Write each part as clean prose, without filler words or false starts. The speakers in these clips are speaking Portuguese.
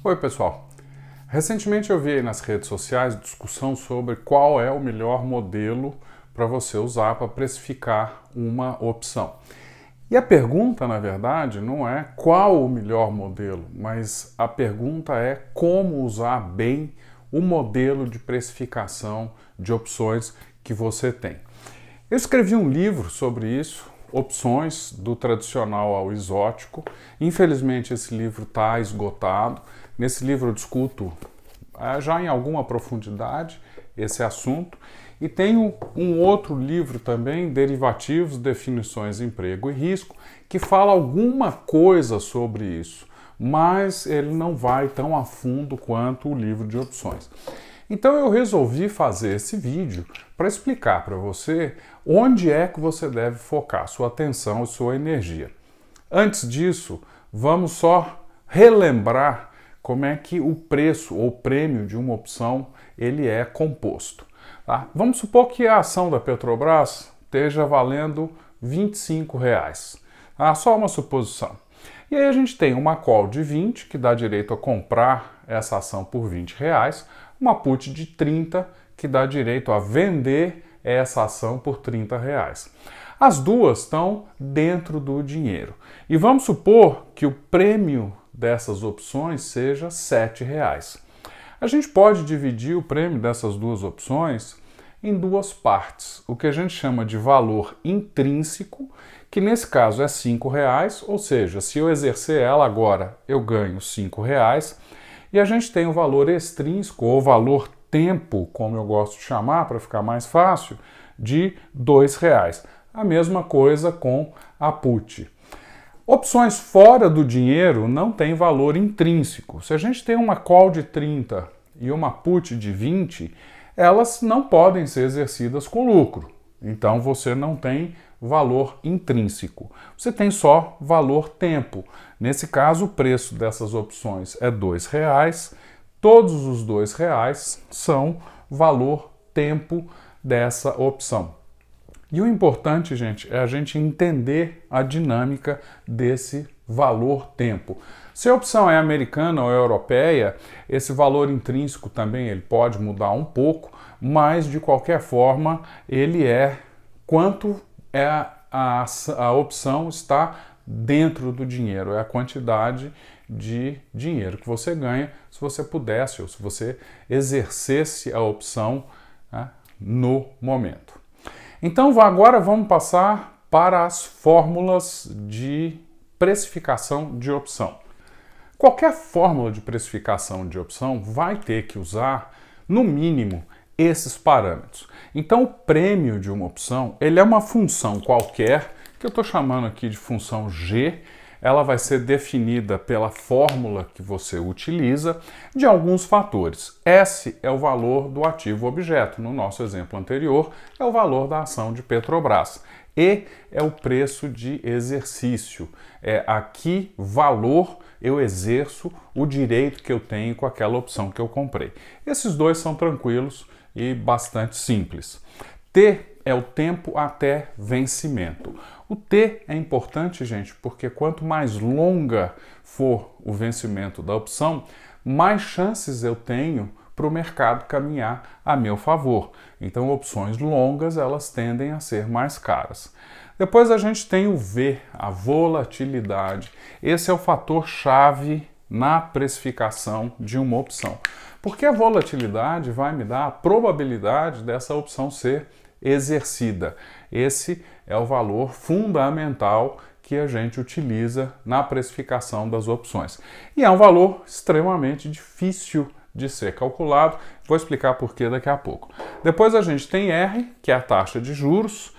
Oi, pessoal. Recentemente eu vi aí nas redes sociais discussão sobre qual é o melhor modelo para você usar para precificar uma opção. E a pergunta, na verdade, não é qual o melhor modelo, mas a pergunta é como usar bem o modelo de precificação de opções que você tem. Eu escrevi um livro sobre isso, Opções do Tradicional ao Exótico. Infelizmente esse livro está esgotado. Nesse livro eu discuto já em alguma profundidade esse assunto. E tenho um outro livro também, Derivativos, Definições, Emprego e Risco, que fala alguma coisa sobre isso, mas ele não vai tão a fundo quanto o livro de opções. Então eu resolvi fazer esse vídeo para explicar para você onde é que você deve focar sua atenção e sua energia. Antes disso, vamos só relembrar como é que o preço ou prêmio de uma opção ele é composto. Tá? Vamos supor que a ação da Petrobras esteja valendo R$25. Tá? Só uma suposição. E aí a gente tem uma call de 20, que dá direito a comprar essa ação por R$20, uma put de 30, que dá direito a vender essa ação por R$30. As duas estão dentro do dinheiro. E vamos supor que o prêmio dessas opções seja R$7. A gente pode dividir o prêmio dessas duas opções em duas partes, o que a gente chama de valor intrínseco, que nesse caso é R$5, ou seja, se eu exercer ela agora, eu ganho R$5, e a gente tem o valor extrínseco, ou valor tempo, como eu gosto de chamar, para ficar mais fácil, de R$2. A mesma coisa com a put. Opções fora do dinheiro não têm valor intrínseco. Se a gente tem uma call de 30 e uma put de 20, elas não podem ser exercidas com lucro. Então você não tem valor intrínseco. Você tem só valor tempo. Nesse caso, o preço dessas opções é R$2. Todos os R$2 são valor tempo dessa opção. E o importante, gente, é a gente entender a dinâmica desse valor tempo. Se a opção é americana ou europeia, esse valor intrínseco também ele pode mudar um pouco, mas de qualquer forma ele é quanto a opção está dentro do dinheiro, é a quantidade de dinheiro que você ganha se você pudesse ou se você exercesse a opção, né, no momento. Então agora vamos passar para as fórmulas de precificação de opção. Qualquer fórmula de precificação de opção vai ter que usar, no mínimo, esses parâmetros. Então o prêmio de uma opção ele é uma função qualquer, que eu estou chamando aqui de função G. Ela vai ser definida pela fórmula que você utiliza de alguns fatores. S é o valor do ativo objeto. No nosso exemplo anterior, é o valor da ação de Petrobras. E é o preço de exercício. É a que valor eu exerço o direito que eu tenho com aquela opção que eu comprei. Esses dois são tranquilos e bastante simples. T é o tempo até vencimento. O T é importante, gente, porque quanto mais longa for o vencimento da opção, mais chances eu tenho para o mercado caminhar a meu favor. Então, opções longas, elas tendem a ser mais caras. Depois a gente tem o V, a volatilidade. Esse é o fator-chave na precificação de uma opção. Porque a volatilidade vai me dar a probabilidade dessa opção ser exercida. Esse é o valor fundamental que a gente utiliza na precificação das opções. E é um valor extremamente difícil de ser calculado. Vou explicar por que daqui a pouco. Depois a gente tem R, que é a taxa de juros.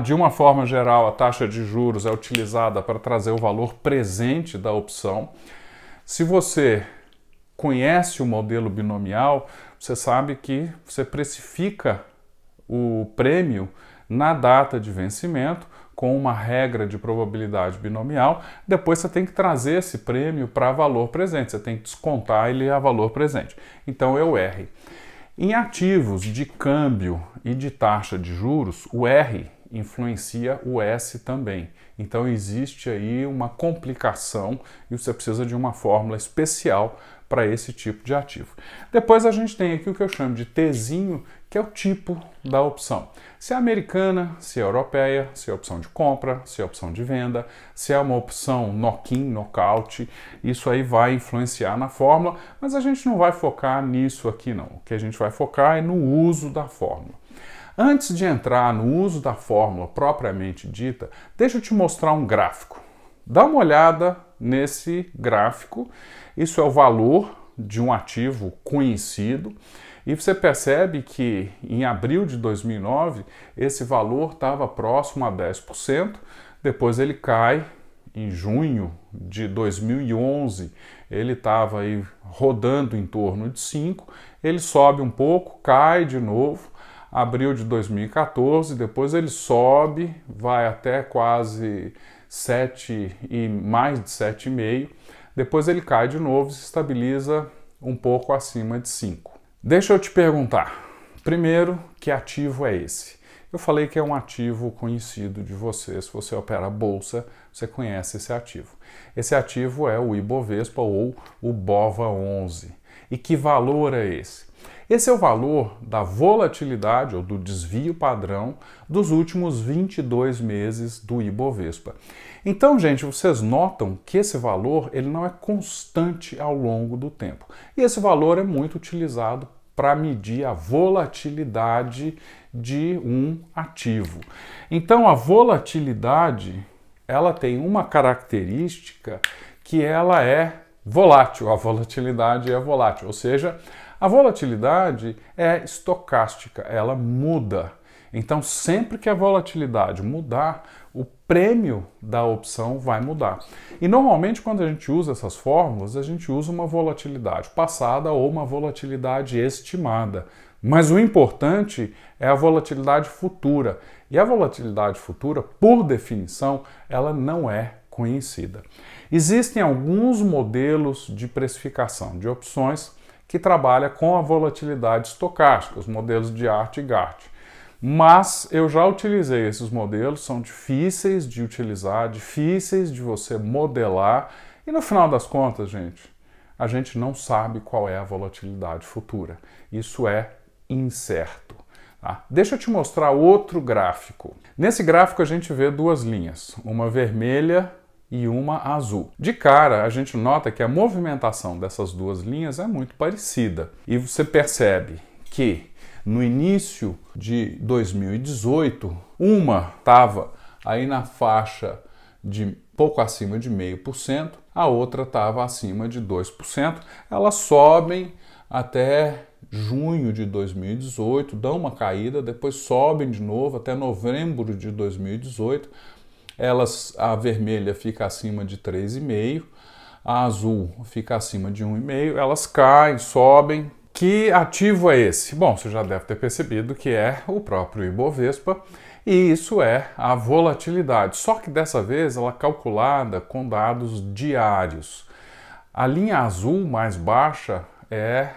De uma forma geral, a taxa de juros é utilizada para trazer o valor presente da opção. Se você conhece o modelo binomial, você sabe que você precifica o prêmio na data de vencimento com uma regra de probabilidade binomial. Depois você tem que trazer esse prêmio para valor presente, você tem que descontar ele a valor presente. Então é o R. Em ativos de câmbio e de taxa de juros, o R influencia o S também. Então existe aí uma complicação e você precisa de uma fórmula especial para esse tipo de ativo. Depois a gente tem aqui o que eu chamo de Tzinho, que é o tipo da opção. Se é americana, se é europeia, se é opção de compra, se é opção de venda, se é uma opção knock-in, knockout, isso aí vai influenciar na fórmula, mas a gente não vai focar nisso aqui não. O que a gente vai focar é no uso da fórmula. Antes de entrar no uso da fórmula propriamente dita, deixa eu te mostrar um gráfico. Dá uma olhada nesse gráfico, isso é o valor de um ativo conhecido, e você percebe que em abril de 2009 esse valor estava próximo a 10%, depois ele cai, em junho de 2011 ele estava aí rodando em torno de 5%, ele sobe um pouco, cai de novo, abril de 2014, depois ele sobe, vai até quase 7 e mais de 7,5, depois ele cai de novo e se estabiliza um pouco acima de 5. Deixa eu te perguntar, primeiro, que ativo é esse? Eu falei que é um ativo conhecido de você, se você opera bolsa, você conhece esse ativo. Esse ativo é o Ibovespa ou o BOVA11. E que valor é esse? Esse é o valor da volatilidade ou do desvio padrão dos últimos 22 meses do Ibovespa. Então, gente, vocês notam que esse valor ele não é constante ao longo do tempo. E esse valor é muito utilizado para medir a volatilidade de um ativo. Então, a volatilidade ela tem uma característica que ela é volátil. A volatilidade é volátil, ou seja, a volatilidade é estocástica, ela muda. Então, sempre que a volatilidade mudar, o prêmio da opção vai mudar. E normalmente, quando a gente usa essas fórmulas, a gente usa uma volatilidade passada ou uma volatilidade estimada. Mas o importante é a volatilidade futura. E a volatilidade futura, por definição, ela não é conhecida. Existem alguns modelos de precificação de opções que trabalham com a volatilidade estocástica, os modelos de Arthur e Gart. Mas eu já utilizei esses modelos, são difíceis de utilizar, difíceis de você modelar e no final das contas, gente, a gente não sabe qual é a volatilidade futura. Isso é incerto. Tá? Deixa eu te mostrar outro gráfico. Nesse gráfico a gente vê duas linhas, uma vermelha e uma azul. De cara, a gente nota que a movimentação dessas duas linhas é muito parecida. E você percebe que no início de 2018, uma estava aí na faixa de pouco acima de 0,5%, a outra estava acima de 2%. Elas sobem até junho de 2018, dão uma caída, depois sobem de novo até novembro de 2018. A vermelha fica acima de 3,5%, a azul fica acima de 1,5%, elas caem, sobem. Que ativo é esse? Bom, você já deve ter percebido que é o próprio Ibovespa e isso é a volatilidade, só que dessa vez ela é calculada com dados diários. A linha azul mais baixa é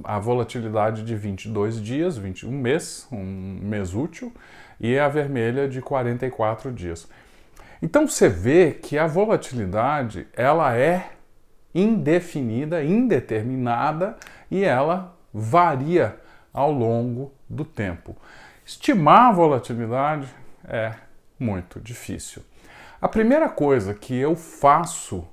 a volatilidade de 22 dias, um mês útil, e a vermelha de 44 dias. Então você vê que a volatilidade ela é indefinida, indeterminada e ela varia ao longo do tempo. Estimar a volatilidade é muito difícil. A primeira coisa que eu faço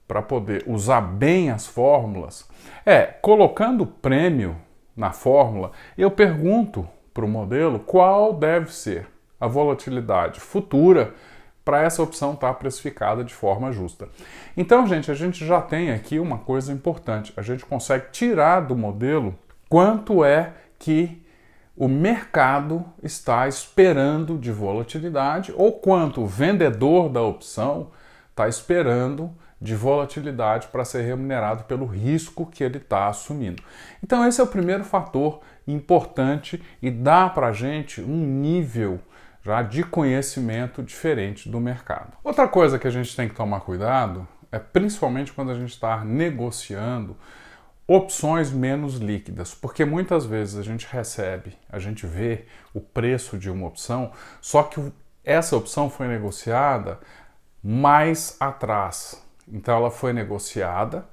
para poder usar bem as fórmulas é, colocando prêmio na fórmula, eu pergunto para o modelo qual deve ser a volatilidade futura para essa opção estar precificada de forma justa. Então, gente, a gente já tem aqui uma coisa importante. A gente consegue tirar do modelo quanto é que o mercado está esperando de volatilidade ou quanto o vendedor da opção está esperando de volatilidade para ser remunerado pelo risco que ele está assumindo. Então, esse é o primeiro fator importante e dá para a gente um nível já de conhecimento diferente do mercado. Outra coisa que a gente tem que tomar cuidado é principalmente quando a gente está negociando opções menos líquidas, porque muitas vezes a gente vê o preço de uma opção, só que essa opção foi negociada mais atrás. Então ela foi negociada,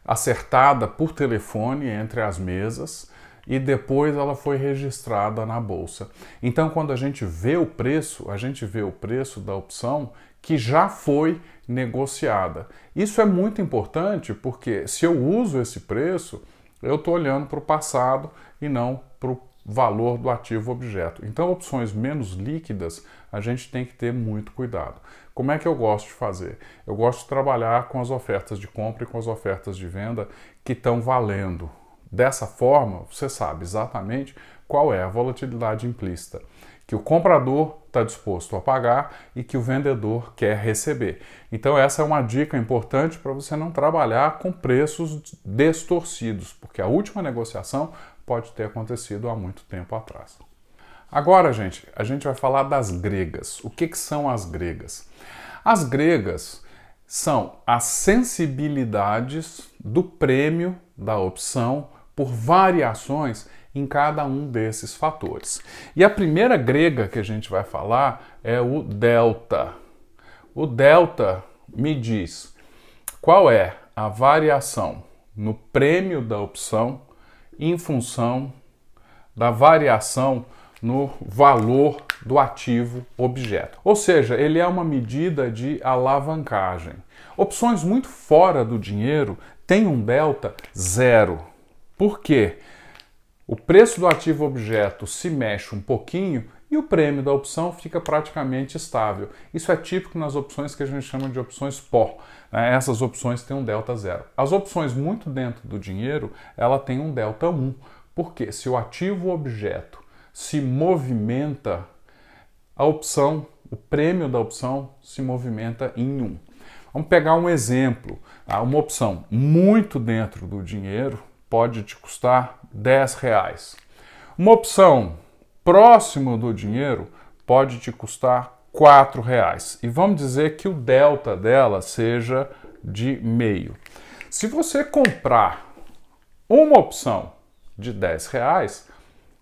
acertada por telefone entre as mesas e depois ela foi registrada na bolsa. Então quando a gente vê o preço da opção que já foi negociada. Isso é muito importante porque se eu uso esse preço, eu estou olhando para o passado e não para o valor do ativo objeto. Então, opções menos líquidas, a gente tem que ter muito cuidado. Como é que eu gosto de fazer? Eu gosto de trabalhar com as ofertas de compra e com as ofertas de venda que estão valendo. Dessa forma, você sabe exatamente qual é a volatilidade implícita que o comprador está disposto a pagar e que o vendedor quer receber. Então essa é uma dica importante para você não trabalhar com preços distorcidos, porque a última negociação pode ter acontecido há muito tempo atrás. Agora, gente, a gente vai falar das gregas. O que são as gregas? As gregas são as sensibilidades do prêmio da opção por variações em cada um desses fatores. E a primeira grega que a gente vai falar é o delta. O delta me diz qual é a variação no prêmio da opção em função da variação no valor do ativo objeto. Ou seja, ele é uma medida de alavancagem. Opções muito fora do dinheiro têm um delta zero. Por quê? O preço do ativo objeto se mexe um pouquinho e o prêmio da opção fica praticamente estável. Isso é típico nas opções que a gente chama de opções pó. Né? Essas opções têm um delta zero. As opções muito dentro do dinheiro, ela tem um delta 1. Porque se o ativo objeto se movimenta, a opção, o prêmio da opção se movimenta em 1. Vamos pegar um exemplo. Uma opção muito dentro do dinheiro pode te custar R$10. Uma opção próximo do dinheiro pode te custar R$4. E vamos dizer que o delta dela seja de meio. Se você comprar uma opção de R$10,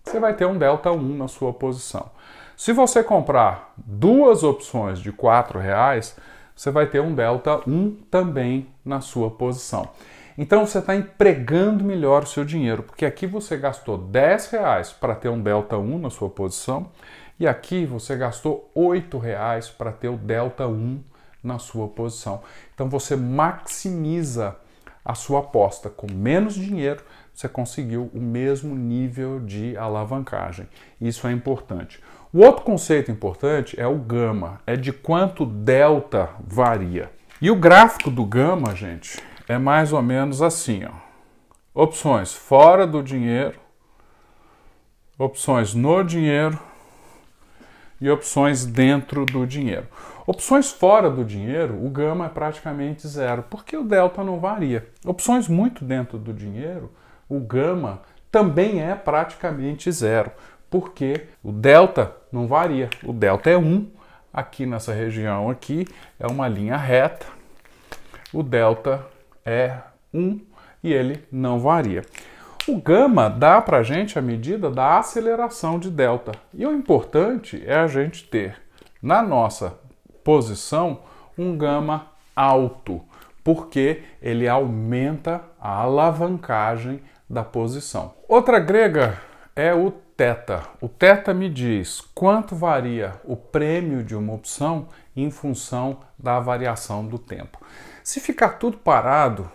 você vai ter um delta 1 na sua posição. Se você comprar duas opções de R$4, você vai ter um delta 1 também na sua posição. Então você está empregando melhor o seu dinheiro, porque aqui você gastou R$10 para ter um delta 1 na sua posição e aqui você gastou R$8 para ter o delta 1 na sua posição. Então você maximiza a sua aposta. Com menos dinheiro, você conseguiu o mesmo nível de alavancagem. Isso é importante. O outro conceito importante é o gama, é de quanto delta varia. E o gráfico do gama, gente, é mais ou menos assim, ó. Opções fora do dinheiro, opções no dinheiro e opções dentro do dinheiro. Opções fora do dinheiro, o gama é praticamente zero, porque o delta não varia. Opções muito dentro do dinheiro, o gama também é praticamente zero, porque o delta não varia. O delta é 1, aqui nessa região aqui é uma linha reta, o delta é 1 e ele não varia. O gama dá para a gente a medida da aceleração de delta. E o importante é a gente ter na nossa posição um gama alto, porque ele aumenta a alavancagem da posição. Outra grega é o θ. O θ me diz quanto varia o prêmio de uma opção em função da variação do tempo. Se ficar tudo parado,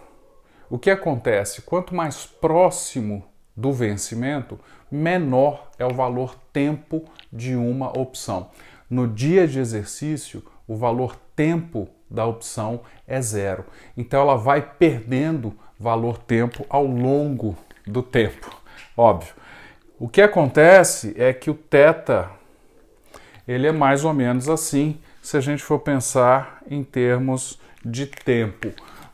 o que acontece? Quanto mais próximo do vencimento, menor é o valor tempo de uma opção. No dia de exercício, o valor tempo da opção é zero. Então ela vai perdendo valor tempo ao longo do tempo. Óbvio. O que acontece é que o θ ele é mais ou menos assim, se a gente for pensar em termos de tempo.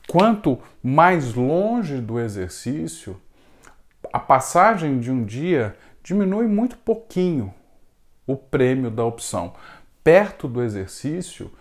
Quanto mais longe do exercício, a passagem de um dia diminui muito pouquinho o prêmio da opção. Perto do exercício,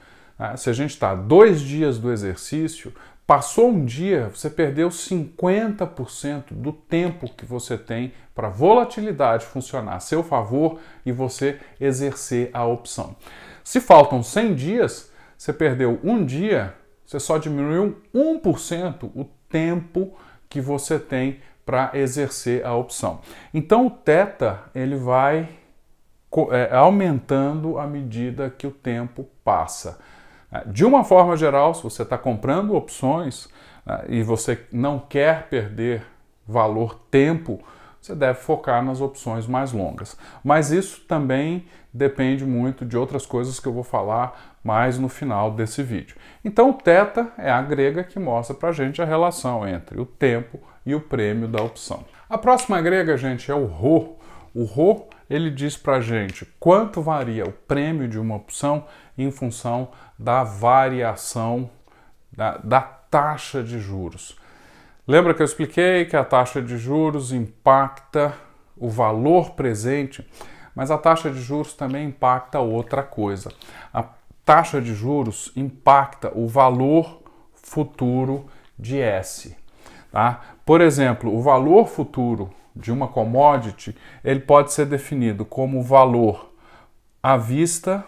se a gente está 2 dias do exercício, passou um dia, você perdeu 50% do tempo que você tem para a volatilidade funcionar a seu favor e você exercer a opção. Se faltam 100 dias, você perdeu um dia, você só diminuiu 1% o tempo que você tem para exercer a opção. Então o θ ele vai aumentando à medida que o tempo passa. De uma forma geral, se você está comprando opções e você não quer perder valor tempo, você deve focar nas opções mais longas. Mas isso também depende muito de outras coisas que eu vou falar mais no final desse vídeo. Então o θ é a grega que mostra para a gente a relação entre o tempo e o prêmio da opção. A próxima grega, gente, é o ρ. O ρ ele diz para a gente quanto varia o prêmio de uma opção em função da variação da taxa de juros. Lembra que eu expliquei que a taxa de juros impacta o valor presente, mas a taxa de juros também impacta outra coisa. A taxa de juros impacta o valor futuro de S. Tá? Por exemplo, o valor futuro de uma commodity, ele pode ser definido como valor à vista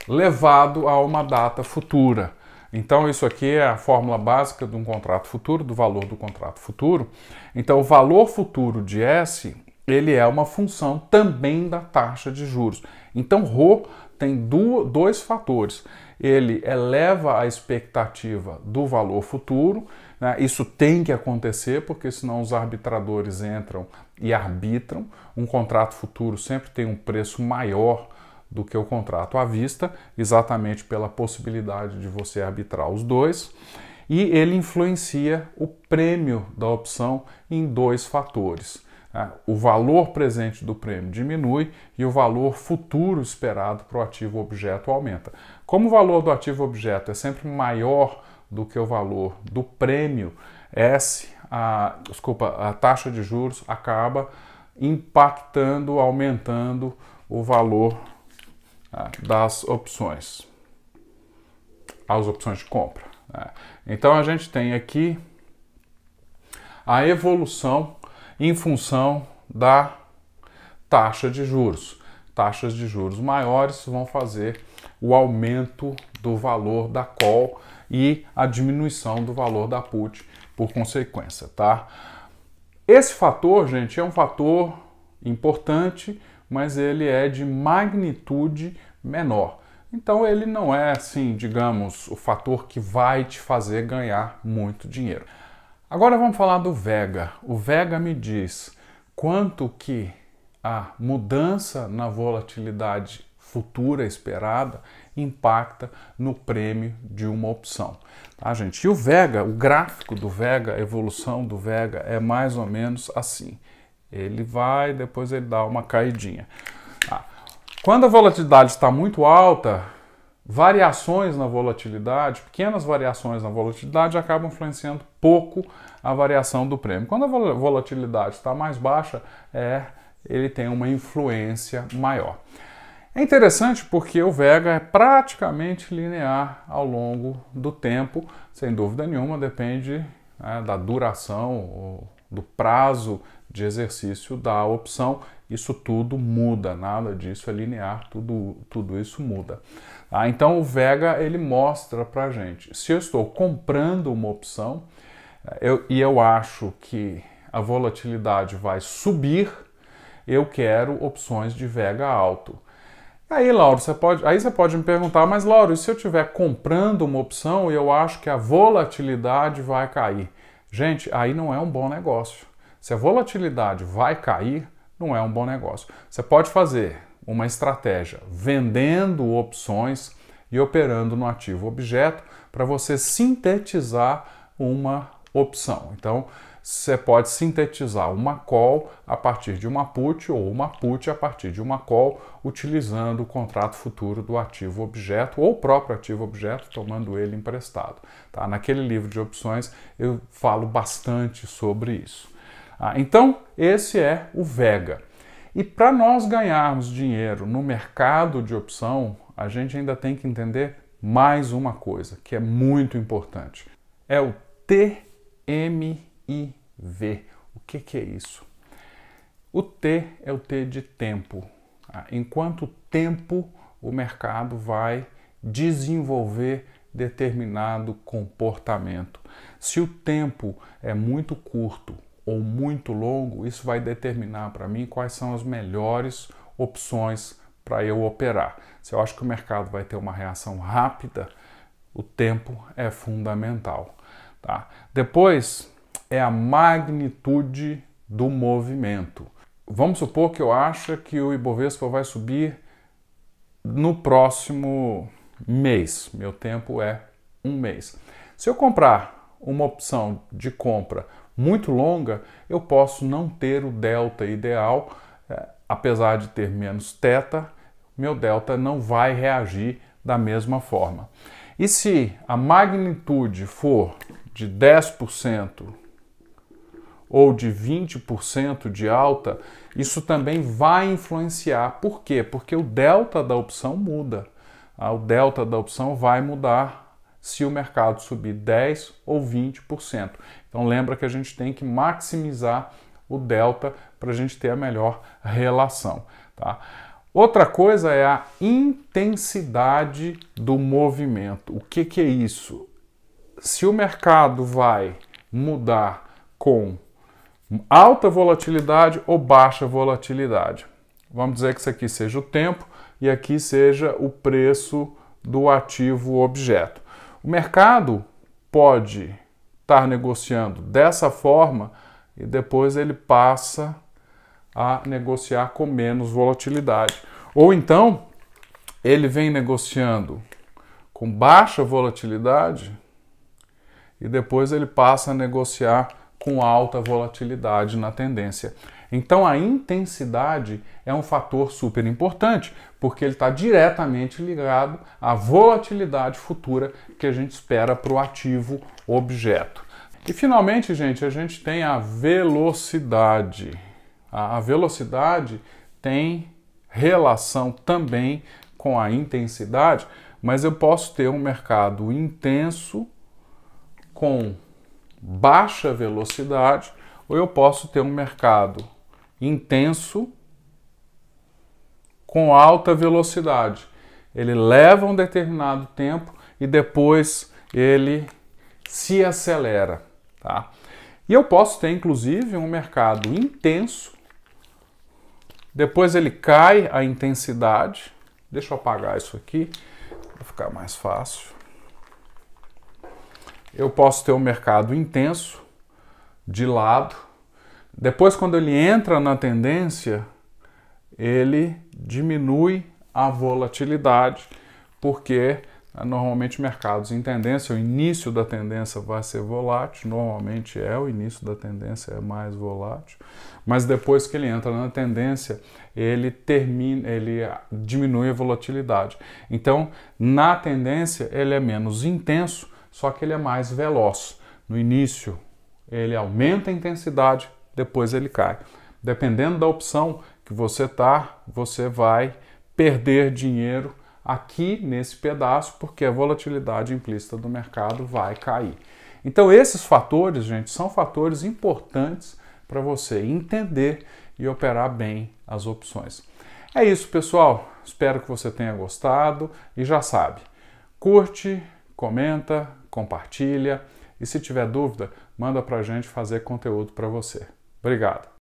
levado a uma data futura. Então isso aqui é a fórmula básica de um contrato futuro, do valor do contrato futuro. Então o valor futuro de S, ele é uma função também da taxa de juros. Então ρ tem dois fatores. Ele eleva a expectativa do valor futuro, né? Isso tem que acontecer, porque senão os arbitradores entram e arbitram. Um contrato futuro sempre tem um preço maior do que o contrato à vista, exatamente pela possibilidade de você arbitrar os dois. E ele influencia o prêmio da opção em dois fatores. O valor presente do prêmio diminui e o valor futuro esperado para o ativo objeto aumenta. Como o valor do ativo objeto é sempre maior do que o valor do prêmio, a taxa de juros acaba impactando, aumentando o valor das opções, as opções de compra. Então a gente tem aqui a evolução em função da taxa de juros. Taxas de juros maiores vão fazer o aumento do valor da call e a diminuição do valor da put por consequência, tá? Esse fator, gente, é um fator importante, mas ele é de magnitude menor. Então ele não é, assim, digamos, o fator que vai te fazer ganhar muito dinheiro. Agora vamos falar do Vega. O Vega me diz quanto que a mudança na volatilidade futura esperada impacta no prêmio de uma opção. Tá, gente? E o Vega, o gráfico do Vega, a evolução do Vega é mais ou menos assim. Ele vai, depois ele dá uma caidinha. Quando a volatilidade está muito alta, variações na volatilidade, pequenas variações na volatilidade acabam influenciando pouco a variação do prêmio. Quando a volatilidade está mais baixa, ele tem uma influência maior. É interessante porque o Vega é praticamente linear ao longo do tempo, sem dúvida nenhuma, depende da duração, do prazo de exercício da opção. Isso tudo muda, nada disso é linear, tudo isso muda. Então o Vega ele mostra pra gente, se eu estou comprando uma opção eu acho que a volatilidade vai subir, eu quero opções de Vega alto. Aí, Lauro, você pode me perguntar, mas Lauro, e se eu estiver comprando uma opção e eu acho que a volatilidade vai cair? Gente, aí não é um bom negócio. Se a volatilidade vai cair, não é um bom negócio. Você pode fazer uma estratégia vendendo opções e operando no ativo objeto para você sintetizar uma opção. Então, você pode sintetizar uma call a partir de uma put ou uma put a partir de uma call utilizando o contrato futuro do ativo objeto ou o próprio ativo objeto, tomando ele emprestado. Tá? Naquele livro de opções eu falo bastante sobre isso. Então, esse é o Vega. E para nós ganharmos dinheiro no mercado de opção, a gente ainda tem que entender mais uma coisa, que é muito importante. É o TMIV. O que é isso? O T é o T de tempo. Em quanto tempo o mercado vai desenvolver determinado comportamento. Se o tempo é muito curto ou muito longo, isso vai determinar para mim quais são as melhores opções para eu operar. Se eu acho que o mercado vai ter uma reação rápida, o tempo é fundamental. Tá? Depois é a magnitude do movimento. Vamos supor que eu acho que o Ibovespa vai subir no próximo mês. Meu tempo é um mês. Se eu comprar uma opção de compra muito longa, eu posso não ter o delta ideal, apesar de ter menos θ, meu delta não vai reagir da mesma forma. E se a magnitude for de 10% ou de 20% de alta, isso também vai influenciar. Por quê? Porque o delta da opção muda. O delta da opção vai mudar se o mercado subir 10% ou 20%. Então lembra que a gente tem que maximizar o delta para a gente ter a melhor relação. Tá? Outra coisa é a intensidade do movimento. O que é isso? Se o mercado vai mudar com alta volatilidade ou baixa volatilidade. Vamos dizer que isso aqui seja o tempo e aqui seja o preço do ativo objeto. O mercado pode estar negociando dessa forma e depois ele passa a negociar com menos volatilidade. Ou então ele vem negociando com baixa volatilidade e depois ele passa a negociar com alta volatilidade na tendência. Então a intensidade é um fator super importante, porque ele está diretamente ligado à volatilidade futura que a gente espera para o ativo objeto. E finalmente, gente, a gente tem a velocidade. A velocidade tem relação também com a intensidade, mas eu posso ter um mercado intenso com baixa velocidade, ou eu posso ter um mercado intenso com alta velocidade. Ele leva um determinado tempo e depois ele se acelera. Tá? E eu posso ter, inclusive, um mercado intenso, depois ele cai a intensidade. Deixa eu apagar isso aqui, para ficar mais fácil. Eu posso ter um mercado intenso, de lado. Depois, quando ele entra na tendência, ele diminui a volatilidade, porque normalmente mercados em tendência, o início da tendência vai ser volátil, normalmente o início da tendência é mais volátil, mas depois que ele entra na tendência, ele diminui a volatilidade. Então, na tendência, ele é menos intenso, só que ele é mais veloz. No início, ele aumenta a intensidade, depois ele cai. Dependendo da opção que você está, você vai perder dinheiro aqui nesse pedaço, porque a volatilidade implícita do mercado vai cair. Então esses fatores, gente, são fatores importantes para você entender e operar bem as opções. É isso, pessoal. Espero que você tenha gostado e já sabe, curte, comenta, compartilha e se tiver dúvida, manda para a gente fazer conteúdo para você. Obrigado!